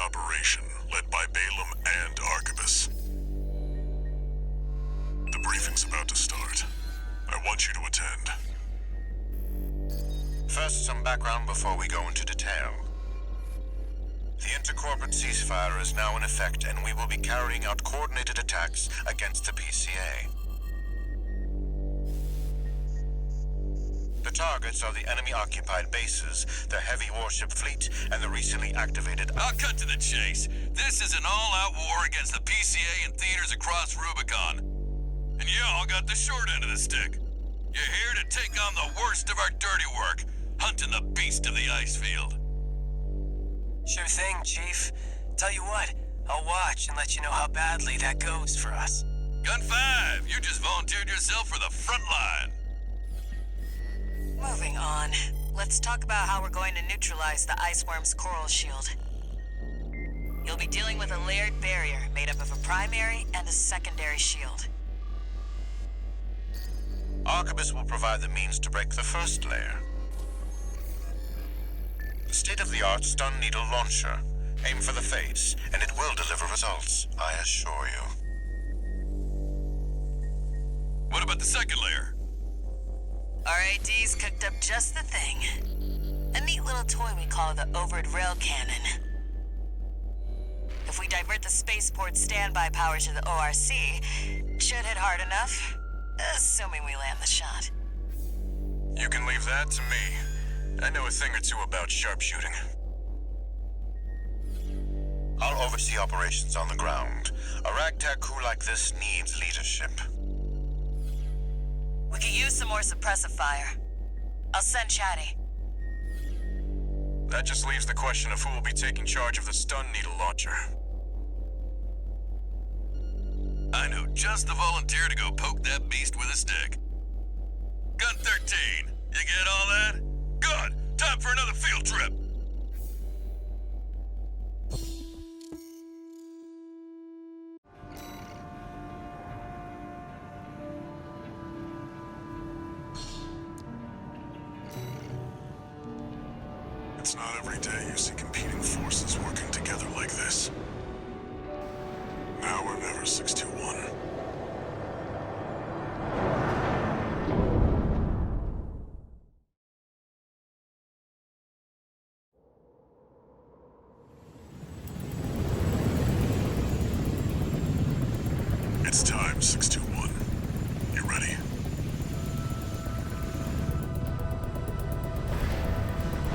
operation led by Balaam and Arquebus. The briefing's about to start. I want you to attend. First, some background before we go into detail. The intercorporate ceasefire is now in effect, and we will be carrying out coordinated attacks against the PCA. The targets are the enemy-occupied bases, the heavy warship fleet, and the recently activated... I'll cut to the chase. This is an all-out war against the PCA and theaters across Rubicon. And y'all got the short end of the stick. You're here to take on the worst of our dirty work, hunting the beast of the ice field. Sure thing, Chief. Tell you what, I'll watch and let you know how badly that goes for us. Gun 5, you just volunteered yourself for the front line. Moving on. Let's talk about how we're going to neutralize the Iceworm's coral shield. You'll be dealing with a layered barrier made up of a primary and a secondary shield. Arquebus will provide the means to break the first layer. The state-of-the-art stun needle launcher. Aim for the face, and it will deliver results, I assure you. What about the second layer? RAD's cooked up just the thing. A neat little toy we call the overed rail cannon. If we divert the spaceport's standby power to the ORC, should hit hard enough, assuming we land the shot. You can leave that to me. I know a thing or two about sharpshooting. I'll oversee operations on the ground. A ragtag crew like this needs leadership. We could use some more suppressive fire. I'll send Chatty. That just leaves the question of who will be taking charge of the stun needle launcher. I know just the volunteer to go poke that beast with a stick. Gun 13, you get all that? Good! Time for another field trip! It's not every day you see competing forces working together like this. Now or never, 621. It's time, 621. You ready?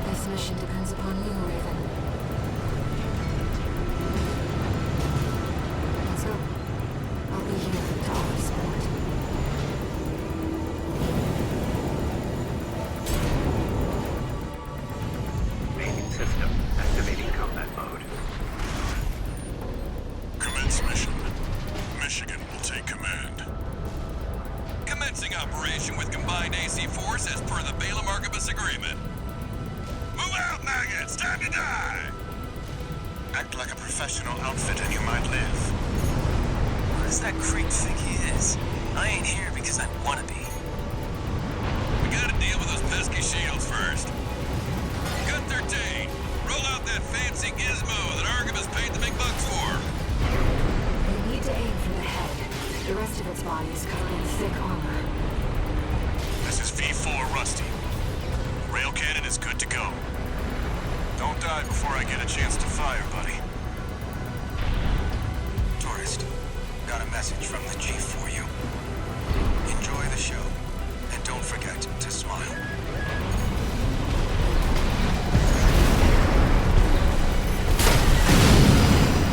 This mission depends upon you, Raven. Let's go. I'll be here to offer support. Main system activating combat mode. Commence mission. Michigan will take command. Commencing operation with combined AC force as per the Balaam Arquebus agreement. Move out, maggots! Time to die! Act like a professional outfit and you might live. Who does that creep think he is? I ain't here because I wanna be. We gotta deal with those pesky shields first. Gun 13, roll out that fancy gizmo that Arquebus paid the big bucks for. We need to aim for the head. The rest of its body is covered in thick armor. This is V4 Rusty. Rail cannon is good to go. Don't die before I get a chance to fire, buddy. Tourist, got a message from the Chief for you. Enjoy the show, and don't forget to smile.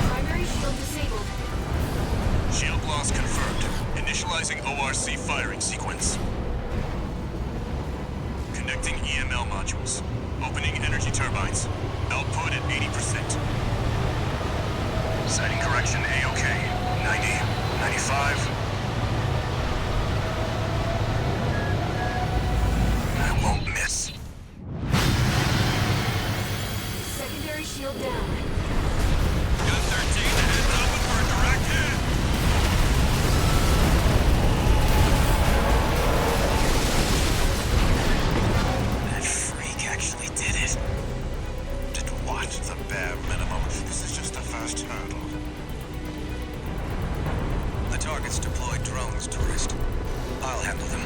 Primary shield disabled. Shield loss confirmed. Initializing ORC firing sequence. Connecting EML modules. Opening energy turbines. Output at 80%. Sighting correction A-OK. 90, 95. I won't miss. Secondary shield down. Gun 13, the head's open for a direct hit. That freak actually did it. Did what? The bare minimum. This is just things, tourist. I'll handle them.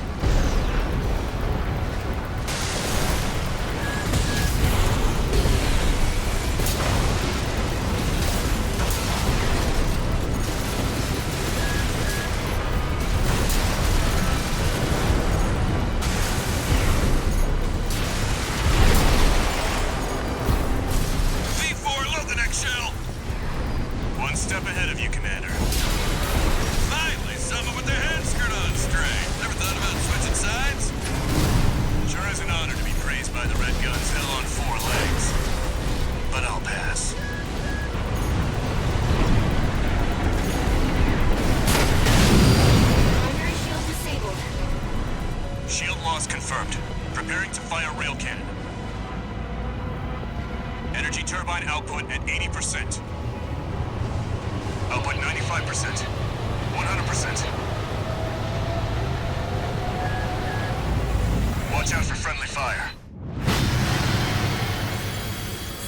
V4, load the next shell! One step ahead of you, Commander. Finally, someone with their head screwed on straight. Never thought about switching sides? Sure is an honor to be praised by the Red Guns hell on 4 legs. But I'll pass. Primary shield disabled. Shield loss confirmed. Preparing to fire rail cannon. Energy turbine output at 80%. Output 95%. 100%. Watch out for friendly fire.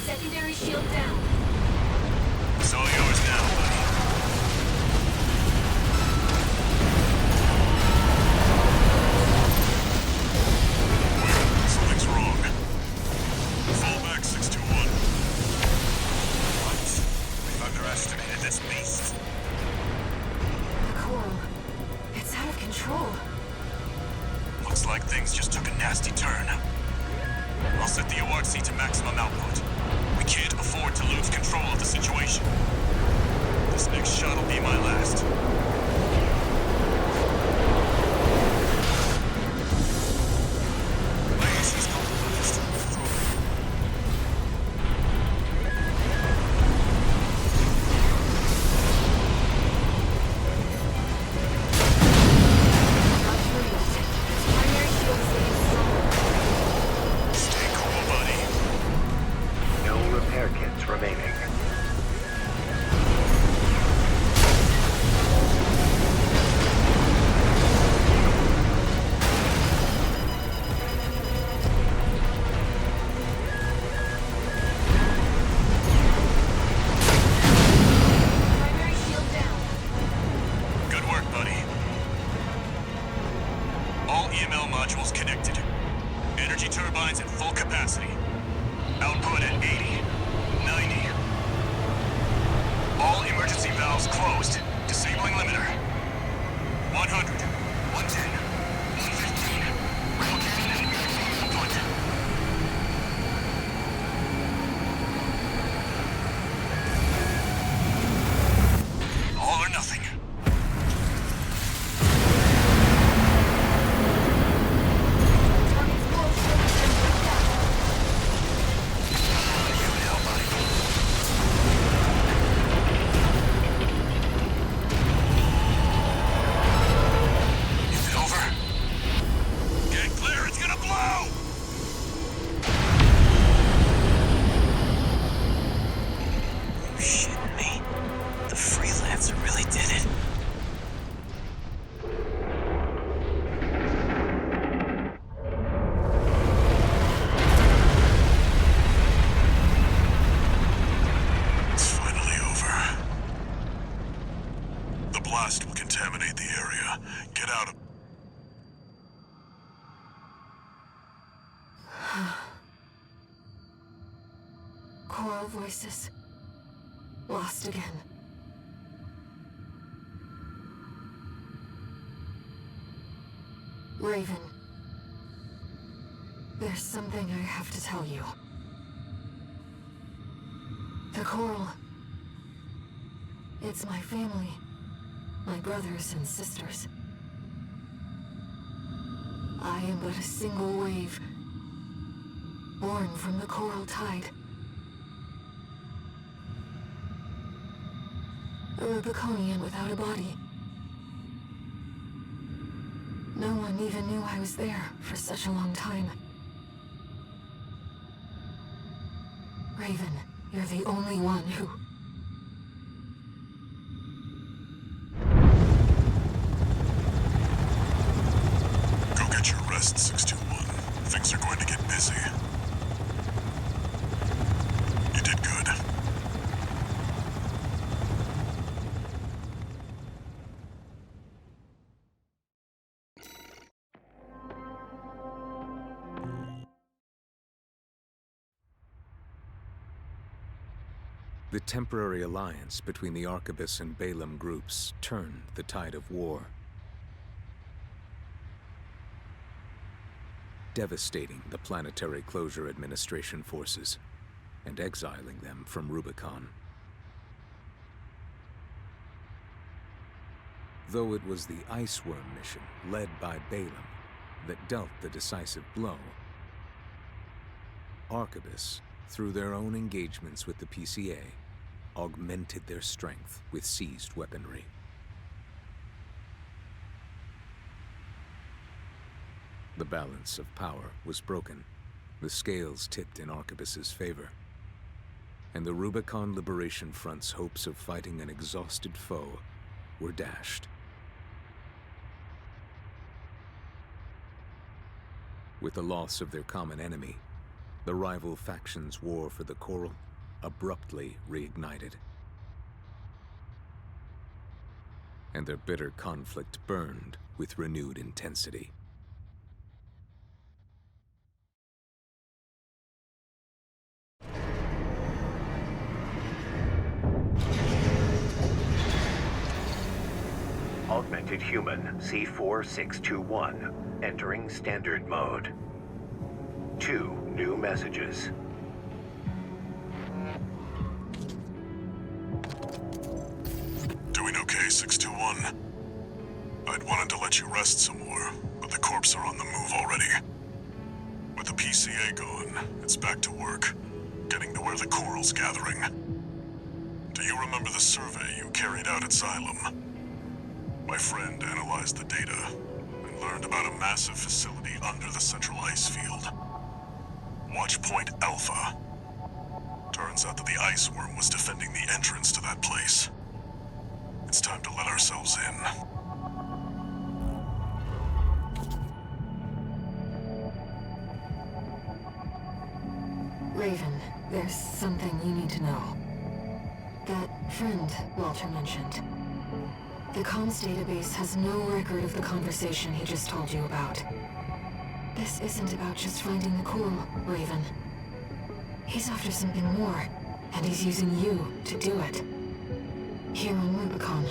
Secondary shield down. It's all yours now, buddy. Something's wrong. Fall back, 621. What? We've underestimated this beast. The coral. It's out of control. Looks like things just took a nasty turn. I'll set the ORC to maximum output. We can't afford to lose control of the situation. This next shot will be my last. My AC's compromised. Not through yet. Primary shield staying strong. Stay cool, buddy. No repair kits remaining. Primary shield down. Good work, buddy. All EML modules connected. Energy turbines at full capacity. Output at 80, 90. All emergency valves closed. Disabling limiter. 100, 110, 115. Rail cannon input. All or nothing. Target's coral shield has been blocked out. You now, buddy. Is it over? Get clear, it's gonna blow! You shitting me? The freelancer really did it. It's finally over. The blast will contaminate the area. Get out of... Coral voices. Lost again. Raven. There's something I have to tell you. The coral. It's my family. My brothers and sisters. I am but a single wave. Born from the coral tide. A Rubiconian without a body. No one even knew I was there for such a long time. Raven, you're the only one who... Go get your rest, 621. Things are going to get busy. You did good. The temporary alliance between the Arquebus and Balaam groups turned the tide of war, devastating the Planetary Closure Administration forces and exiling them from Rubicon. Though it was the Iceworm mission led by Balaam that dealt the decisive blow, Arquebus, through their own engagements with the PCA, augmented their strength with seized weaponry. The balance of power was broken, the scales tipped in Arquebus's favor, and the Rubicon Liberation Front's hopes of fighting an exhausted foe were dashed. With the loss of their common enemy, the rival factions' war for the Coral abruptly reignited. And their bitter conflict burned with renewed intensity. Augmented Human C4621, entering Standard Mode. 2 new messages. Doing okay, 621? I'd wanted to let you rest some more, but the corps are on the move already. With the PCA gone, it's back to work, getting to where the Coral's gathering. Do you remember the survey you carried out at Xylem? My friend analyzed the data and learned about a massive facility under the central ice field. Watch Point Alpha. Turns out that the Iceworm was defending the entrance to that place. It's time to let ourselves in. Raven, there's something you need to know. That friend Walter mentioned. The comms database has no record of the conversation he just told you about. This isn't about just finding the Coral, Raven. He's after something more, and he's using you to do it. Here on Rubicon.